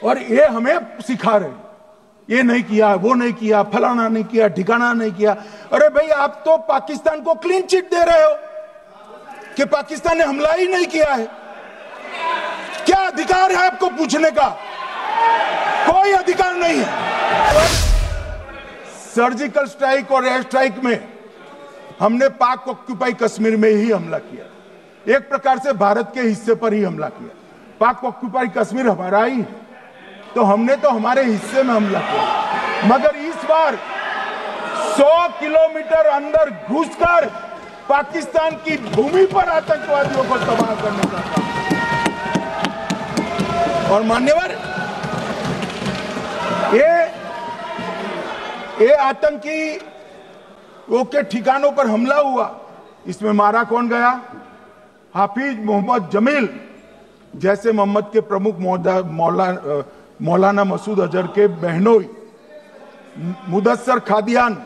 और ये हमें सिखा रहे हैं, ये नहीं किया, वो नहीं किया, फलाना नहीं किया, ठिकाना नहीं किया। अरे भाई, आप तो पाकिस्तान को क्लीन चिट दे रहे हो कि पाकिस्तान ने हमला ही नहीं किया है। क्या अधिकार है आपको पूछने का? कोई अधिकार नहीं है। सर्जिकल स्ट्राइक और एयर स्ट्राइक में हमने पाक ऑक्यूपाई कश्मीर में ही हमला किया, एक प्रकार से भारत के हिस्से पर ही हमला किया। पाक ऑक्यूपाई कश्मीर हमारा ही है, तो हमने तो हमारे हिस्से में हमला किया। मगर इस बार 100 किलोमीटर अंदर घुसकर पाकिस्तान की भूमि पर आतंकवादियों को तबाह करने का काम। और मान्यवर, ये आतंकी वो के ठिकानों पर हमला हुआ, इसमें मारा कौन गया? हाफिज मोहम्मद जमील जैसे मोहम्मद के प्रमुख मौलाना मसूद अजहर के बहनोई, मुदस्सर खादियान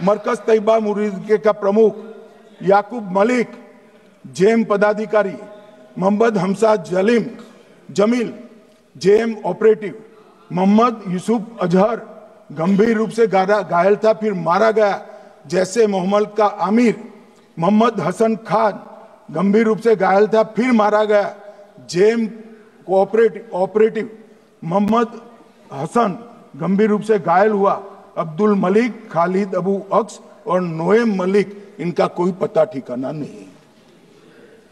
मरकज तैयबा मुरीद का प्रमुख, याकूब मलिक जेएम पदाधिकारी, मोहम्मद हमसा जमील जेएम ऑपरेटिव, मोहम्मद यूसुफ अजहर गंभीर रूप से घायल था फिर मारा गया, जैसे मोहम्मद का आमिर, मोहम्मद हसन खान गंभीर रूप से घायल था फिर मारा गया, जेएम ऑपरेटिव मोहम्मद हसन गंभीर रूप से घायल हुआ, अब्दुल मलिक, खालिद अबू अक्स और नोएम मलिक, इनका कोई पता ठिकाना नहीं।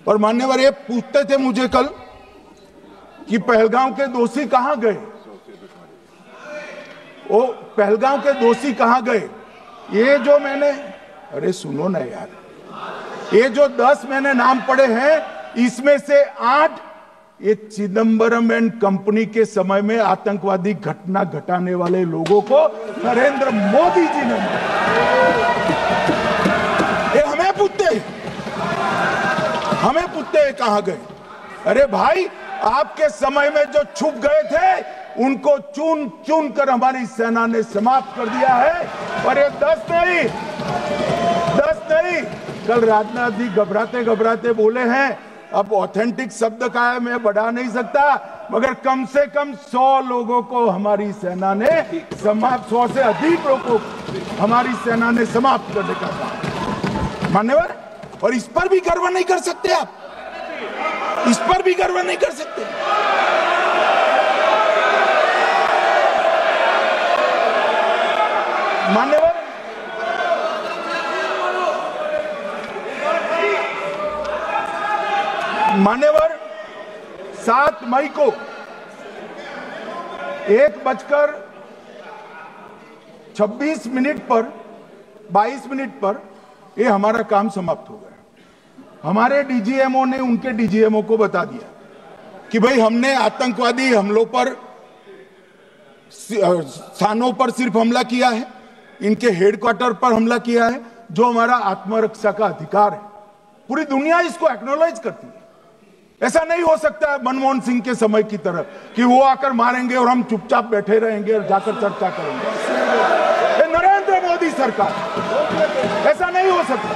और मान्यवर, ये पूछते थे मुझे कल कि पहलगाम के दोषी कहां गए? वो पहलगाम के दोषी कहां गए? ये जो मैंने, अरे सुनो ना यार, ये जो 10 मैंने नाम पढ़े हैं, इसमें से 8 ये चिदंबरम एंड कंपनी के समय में आतंकवादी घटना घटाने वाले लोगों को नरेंद्र मोदी जी ने ये हमें पूछते हैं कहां गए? अरे भाई, आपके समय में जो छुप गए थे उनको चुन चुन कर हमारी सेना ने समाप्त कर दिया है। और ये 10 नहीं, कल राजनाथ जी घबराते घबराते बोले हैं, अब ऑथेंटिक शब्द का है, मैं बढ़ा नहीं सकता, मगर कम से कम 100 लोगों को हमारी सेना ने समाप्त, 100 से अधिक लोगों को हमारी सेना ने समाप्त करने का काम। मान्यवर, और इस पर भी गर्व नहीं कर सकते आप? इस पर भी गर्व नहीं कर सकते? मान्यवर, 7 मई को 1:26 पर 22 मिनट पर ये हमारा काम समाप्त हो गया। हमारे डीजीएमओ ने उनके डीजीएमओ को बता दिया कि भाई, हमने आतंकवादी हमलों पर स्थानों पर सिर्फ हमला किया है, इनके हेडक्वार्टर पर हमला किया है, जो हमारा आत्मरक्षा का अधिकार है। पूरी दुनिया इसको एक्नॉलेज करती है। ऐसा नहीं हो सकता है मनमोहन सिंह के समय की तरह कि वो आकर मारेंगे और हम चुपचाप बैठे रहेंगे और जाकर चर्चा करेंगे। नरेंद्र मोदी सरकार, ऐसा नहीं हो सकता।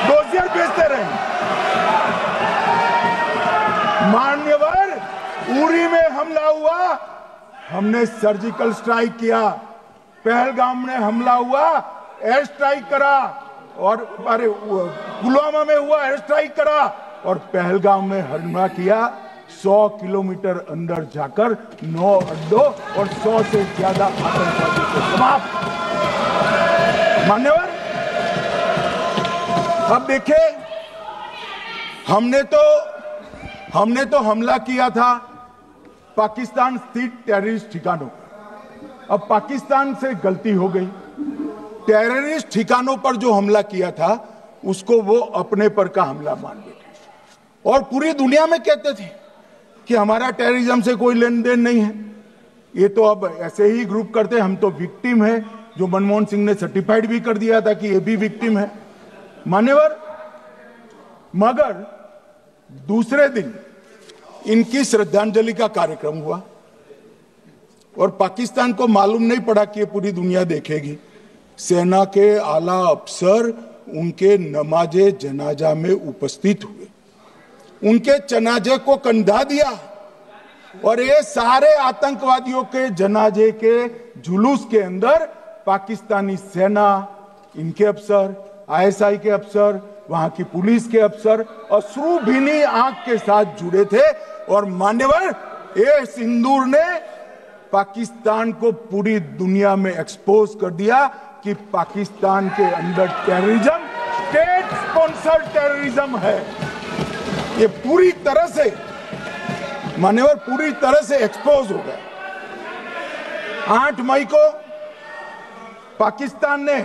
डोजियर भेजते रहेंगे। मान्यवर, उरी में हमला हुआ, हमने सर्जिकल स्ट्राइक किया। पहलगाम में हमला हुआ, एयर स्ट्राइक करा, और अरे पुलवामा में हुआ, एयर स्ट्राइक करा, और पहलगाम में हमला किया। 100 किलोमीटर अंदर जाकर 9 अड्डों और 100 से ज्यादा आतंकवादियों को समाप्त। मान्यवर, अब देखिए, हमने तो हमला किया था पाकिस्तान स्थित टेररिस्ट ठिकानों पर। अब पाकिस्तान से गलती हो गई, टेररिस्ट ठिकानों पर जो हमला किया था उसको वो अपने पर का हमला मान बैठे, और पूरी दुनिया में कहते थे कि हमारा टेररिज्म से कोई लेन देन नहीं है। ये तो अब ऐसे ही ग्रुप करते, हम तो विक्टिम है, जो मनमोहन सिंह ने सर्टिफाइड भी कर दिया था कि ये भी विक्टिम है। मान्यवर, मगर दूसरे दिन इनकी श्रद्धांजलि का कार्यक्रम हुआ, और पाकिस्तान को मालूम नहीं पड़ा कि ये पूरी दुनिया देखेगी। सेना के आला अफसर उनके नमाजे जनाजा में उपस्थित हुए, उनके जनाजे को कंधा दिया, और ये सारे आतंकवादियों के जनाजे के जुलूस के अंदर पाकिस्तानी सेना, इनके अफसर, आईएसआई के अफसर, वहां की पुलिस के अफसर अश्रुभीनी आंख के साथ जुड़े थे। और मान्यवर, ये सिंदूर ने पाकिस्तान को पूरी दुनिया में एक्सपोज कर दिया कि पाकिस्तान के अंदर टेररिज्म स्टेट स्पॉन्सर्ड टेररिज्म है। ये पूरी तरह से मान्यवर पूरी तरह से एक्सपोज हो गया। 8 मई को पाकिस्तान ने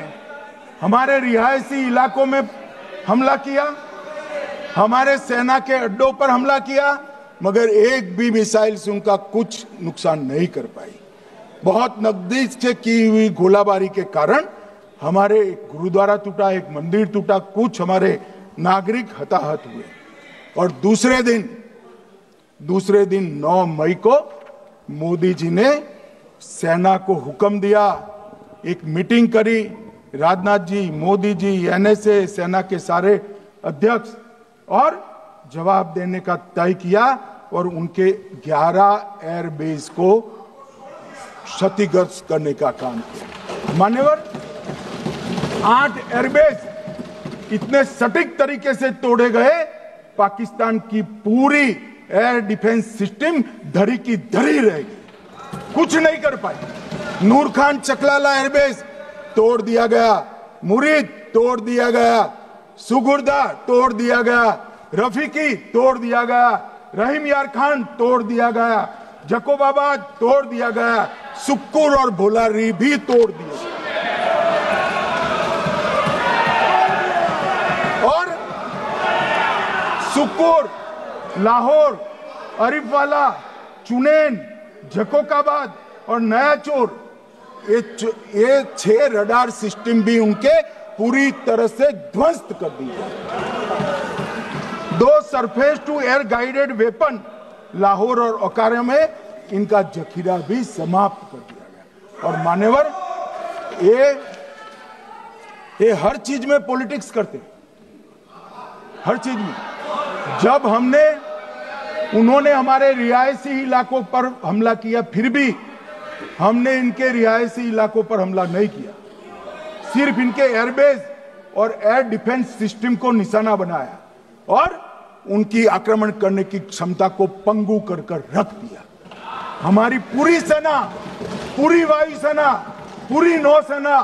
हमारे रिहायशी इलाकों में हमला किया, हमारे सेना के अड्डों पर हमला किया, मगर एक भी मिसाइल से उनका कुछ नुकसान नहीं कर पाई। बहुत नजदीक से की हुई गोलाबारी के कारण हमारे एक गुरुद्वारा टूटा, एक मंदिर टूटा, कुछ हमारे नागरिक हताहत हुए। और दूसरे दिन 9 मई को मोदी जी ने सेना को हुक्म दिया, एक मीटिंग करी, राजनाथ जी, मोदी जी, एनएसए, सेना के सारे अध्यक्ष, और जवाब देने का तय किया और उनके 11 एयरबेस को क्षतिग्रस्त करने का काम किया। मान्यवर, 8 एयरबेस इतने सटीक तरीके से तोड़े गए, पाकिस्तान की पूरी एयर डिफेंस सिस्टम धरी की धरी रह गई, कुछ नहीं कर पाई। नूर खान चकलाला एयरबेस तोड़ दिया गया, मुरीद तोड़ दिया गया, सुगुर्दा तोड़ दिया गया, रफीकी तोड़ दिया गया, रहीम यार खान तोड़ दिया गया, जकोबाबाद तोड़ दिया गया, सुक्कुर और भोलारी भी तोड़ दिया। और सुक्कुर, लाहौर, अरिफवाला, चुनेन, जकोकाबाद और नया चोर, ये 6 रडार सिस्टम भी उनके पूरी तरह से ध्वस्त कर दिए। 2 surface to air guided weapon Lahore और ओकारा में इनका जखीरा भी समाप्त कर दिया गया। और मान्यवर, ये हर चीज में पॉलिटिक्स करते, हर चीज में। जब उन्होंने हमारे रिहायशी इलाकों पर हमला किया, फिर भी हमने इनके रिहायशी इलाकों पर हमला नहीं किया, सिर्फ इनके एयरबेस और एयर डिफेंस सिस्टम को निशाना बनाया और उनकी आक्रमण करने की क्षमता को पंगु कर रख दिया। हमारी पूरी सेना, पूरी वायुसेना, पूरी नौसेना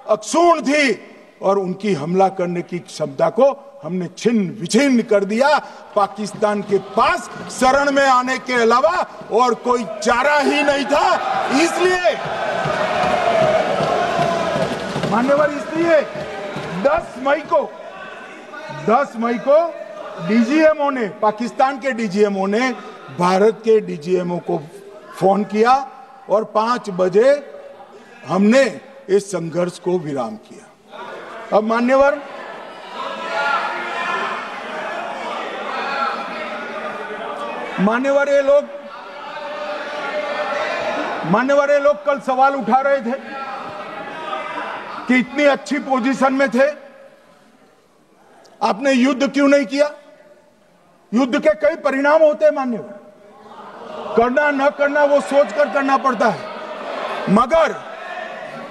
अक्षुण्ण थी और उनकी हमला करने की क्षमता को हमने छिन्न विछिन्न कर दिया। पाकिस्तान के पास शरण में आने के अलावा और कोई चारा ही नहीं था। इसलिए मान्यवर, इसलिए 10 मई को डीजीएमओ ने, पाकिस्तान के डीजीएमओ ने भारत के डीजीएमओ को फोन किया और 5 बजे हमने इस संघर्ष को विराम किया। अब मान्यवर, ये लोग कल सवाल उठा रहे थे कि इतनी अच्छी पोजीशन में थे, आपने युद्ध क्यों नहीं किया? युद्ध के कई परिणाम होते हैं मान्यवर, करना न करना वो सोचकर करना पड़ता है। मगर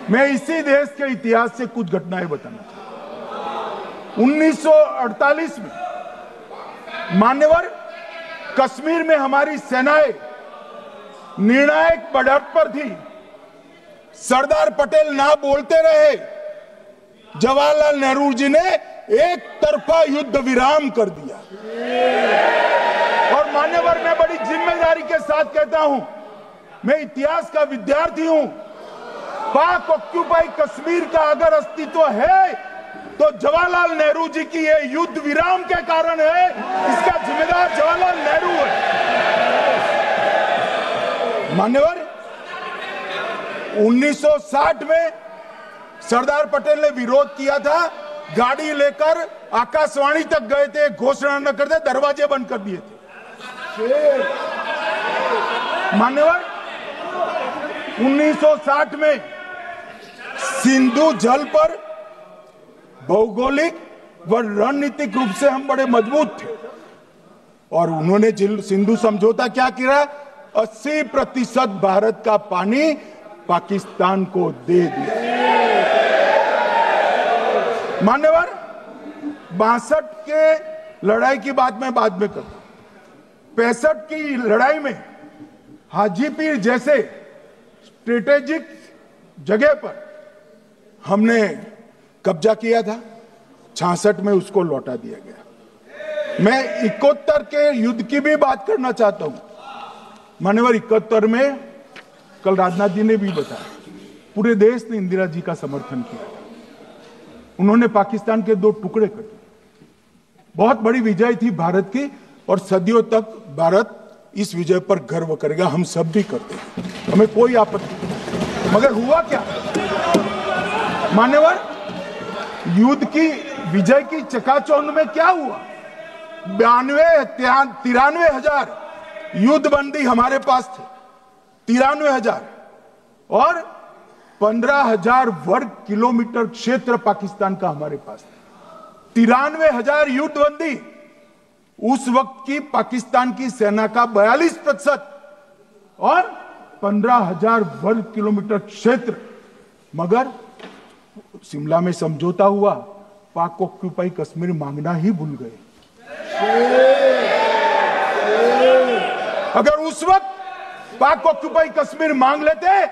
मैं इसी देश के इतिहास से कुछ घटनाएं बताना चाहता हूं। 1948 में मान्यवर, कश्मीर में हमारी सेनाएं निर्णायक बढ़त पर थी। सरदार पटेल ना बोलते रहे, जवाहरलाल नेहरू जी ने एक तरफा युद्ध विराम कर दिया। और मान्यवर, मैं बड़ी जिम्मेदारी के साथ कहता हूं, मैं इतिहास का विद्यार्थी हूं, पाक ऑक्यूपाई कश्मीर का अगर अस्तित्व है तो जवाहरलाल नेहरू जी की ये युद्ध विराम के कारण है। इसका जिम्मेदार जवाहरलाल नेहरू है। मान्यवर, 1960 में सरदार पटेल ने विरोध किया था, गाड़ी लेकर आकाशवाणी तक गए थे, घोषणा न करते दरवाजे बंद कर दिए थे। मान्यवर, 1960 में सिंधु जल पर भौगोलिक व रणनीतिक रूप से हम बड़े मजबूत थे और उन्होंने सिंधु समझौता क्या किया, 80% भारत का पानी पाकिस्तान को दे दिया। मान्यवर, 62 के लड़ाई की बात मैं बाद में करता हूं। 65 की लड़ाई में हाजीपीर जैसे स्ट्रेटेजिक जगह पर हमने कब्जा किया था, 66 में उसको लौटा दिया गया। मैं 71 के युद्ध की भी बात करना चाहता हूं। मान्यवर, 71 में कल राजनाथ जी ने भी बताया, पूरे देश ने इंदिरा जी का समर्थन किया। उन्होंने पाकिस्तान के 2 टुकड़े कर दिए। बहुत बड़ी विजय थी भारत की, और सदियों तक भारत इस विजय पर गर्व करेगा। हम सब भी करते हैं, हमें कोई आपत्ति नहीं। मगर हुआ क्या मान्यवर, युद्ध की विजय की चकाचौंध में क्या हुआ? 93 हजार युद्ध बंदी हमारे पास थे, 93 हजार, और 15,000 वर्ग किलोमीटर क्षेत्र पाकिस्तान का हमारे पास था। 93 हजार युद्ध बंदी, उस वक्त की पाकिस्तान की सेना का 42%, और 15,000 वर्ग किलोमीटर क्षेत्र। मगर शिमला में समझौता हुआ, पाक ऑक्यूपाई कश्मीर मांगना ही भूल गए। अगर उस वक्त पाक ऑक्यूपाई कश्मीर मांग लेते,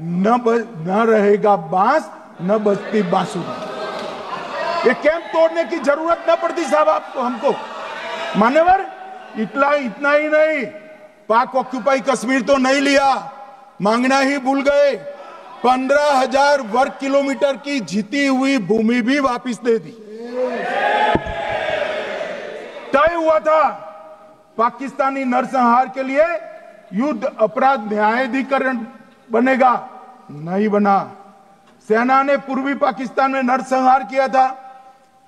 न रहेगा बांस, न बजती बांसुरी। ये कैंप तोड़ने की जरूरत न पड़ती साहब आपको, हमको। मान्यवर, इतना ही नहीं, पाक ऑक्यूपाई कश्मीर तो नहीं लिया, मांगना ही भूल गए। 15,000 वर्ग किलोमीटर की जीती हुई भूमि भी वापस दे दी। तय हुआ था पाकिस्तानी नरसंहार के लिए युद्ध अपराध न्यायाधिकरण बनेगा, नहीं बना। सेना ने पूर्वी पाकिस्तान में नरसंहार किया था।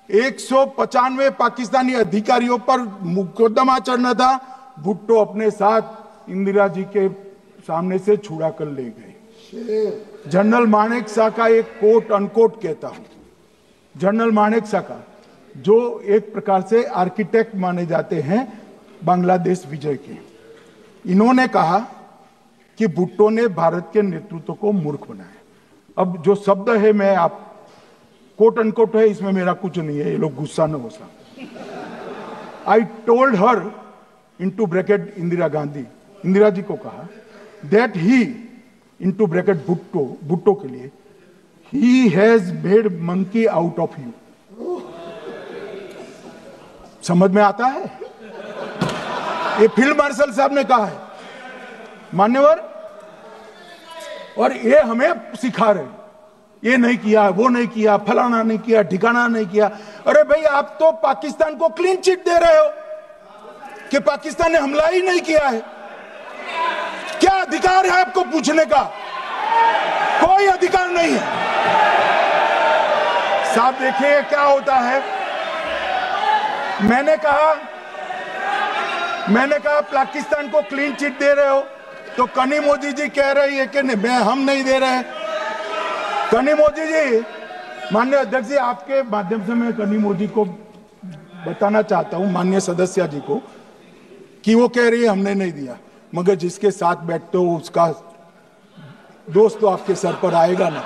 195 पाकिस्तानी अधिकारियों पर मुकदमा चढ़ना था। भुट्टो अपने साथ इंदिरा जी के सामने से छुड़ा कर ले गए। जनरल मानेक शॉ का एक कोट अनकोट कहता हूं, जनरल मानेक शॉ का, जो एक प्रकार से आर्किटेक्ट माने जाते हैं बांग्लादेश विजय के, इन्होंने कहा कि भुट्टो ने भारत के नेतृत्व को मूर्ख बनाया। अब जो शब्द है, मैं आप कोट अनकोट है, इसमें मेरा कुछ नहीं है, ये लोग गुस्सा न हो सकते। I told her into bracket Indira Gandhi, Indira ji को कहा, that he into bracket Bhutto के लिए, he has made monkey out of you. समझ में आता है? ये फील्ड मार्शल साहब ने कहा है मान्यवर, और ये हमें सिखा रहे, ये नहीं किया, वो नहीं किया, फलाना नहीं किया, ठिकाना नहीं किया। अरे भाई, आप तो पाकिस्तान को क्लीन चिट दे रहे हो कि पाकिस्तान ने हमला ही नहीं किया है। क्या अधिकार है आपको पूछने का? कोई अधिकार नहीं है साहब। देखिए क्या होता है, मैंने कहा पाकिस्तान को क्लीन चिट दे रहे हो, तो कनी मोदी जी कह रही है कि हम नहीं दे रहे। कनी मोदी जी, माननीय अध्यक्ष जी, आपके माध्यम से मैं कनी मोदी को बताना चाहता हूं, माननीय सदस्य जी को, कि वो कह रही है हमने नहीं दिया, मगर जिसके साथ बैठते हो उसका दोस्त तो आपके सर पर आएगा ना।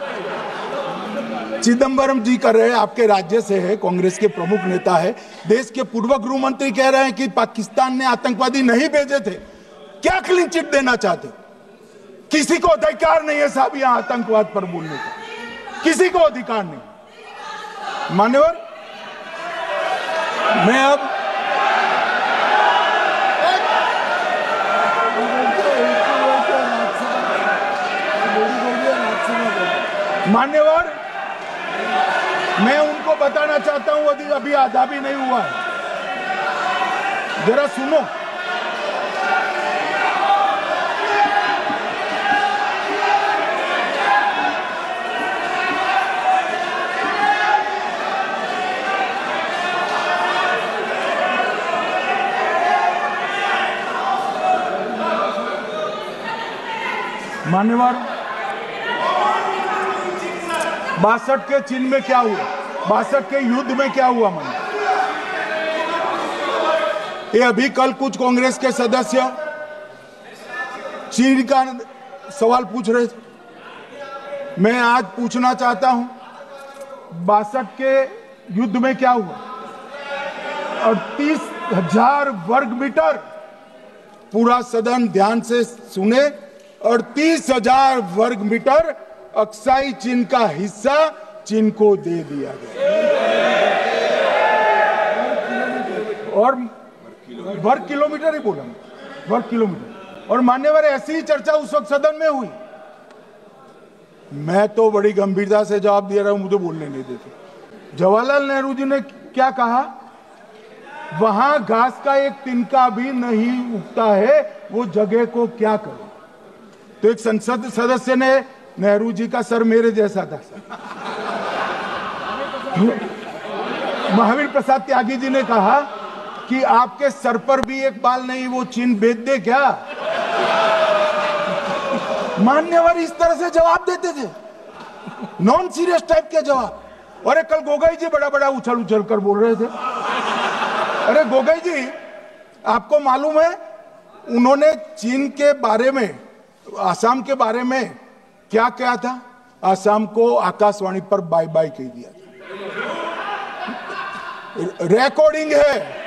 चिदंबरम जी कर रहे हैं, आपके राज्य से है, कांग्रेस के प्रमुख नेता है, देश के पूर्व गृह मंत्री कह रहे हैं कि पाकिस्तान ने आतंकवादी नहीं भेजे थे। क्या क्लीन चिट देना चाहते? किसी को अधिकार नहीं है साहब यहां आतंकवाद पर बोलने का, किसी को अधिकार नहीं। मान्यवर, मैं अब मान्यवर, मैं उनको बताना चाहता हूं, अभी आधा भी नहीं हुआ है, जरा सुनो। मान्यवर, 62 के चिन्ह में क्या हुआ, 62 के युद्ध में क्या हुआ? ये अभी कल कुछ कांग्रेस के सदस्य चीन का सवाल पूछ रहे थे। मैं आज पूछना चाहता हूं 62 के युद्ध में क्या हुआ, और 30,000 वर्ग मीटर, पूरा सदन ध्यान से सुने, और 30,000 वर्ग मीटर अक्साई चीन का हिस्सा चीन को दे दिया गया। और वर्ग किलोमीटर ही बोला, वर्ग किलोमीटर। और मान्यवर ऐसी ही चर्चा उस वक्त सदन में हुई। मैं तो बड़ी गंभीरता से जवाब दे रहा हूं, मुझे बोलने नहीं देते। जवाहरलाल नेहरू जी ने क्या कहा, वहां घास का एक तिनका भी नहीं उगता है, वो जगह को क्या करे। तो एक संसद सदस्य ने, नेहरू जी का सर मेरे जैसा था, महावीर प्रसाद त्यागी जी ने कहा कि आपके सर पर भी एक बाल नहीं, वो चीन बेच दे क्या। मान्यवर इस तरह से जवाब देते थे, नॉन सीरियस टाइप के जवाब। और कल गोगोई जी बड़ा बड़ा उछल उछल कर बोल रहे थे। अरे गोगोई जी, आपको मालूम है उन्होंने चीन के बारे में, आसाम के बारे में क्या कहा था? आसाम को आकाशवाणी पर बाय बाय कह दिया था। रिकॉर्डिंग है।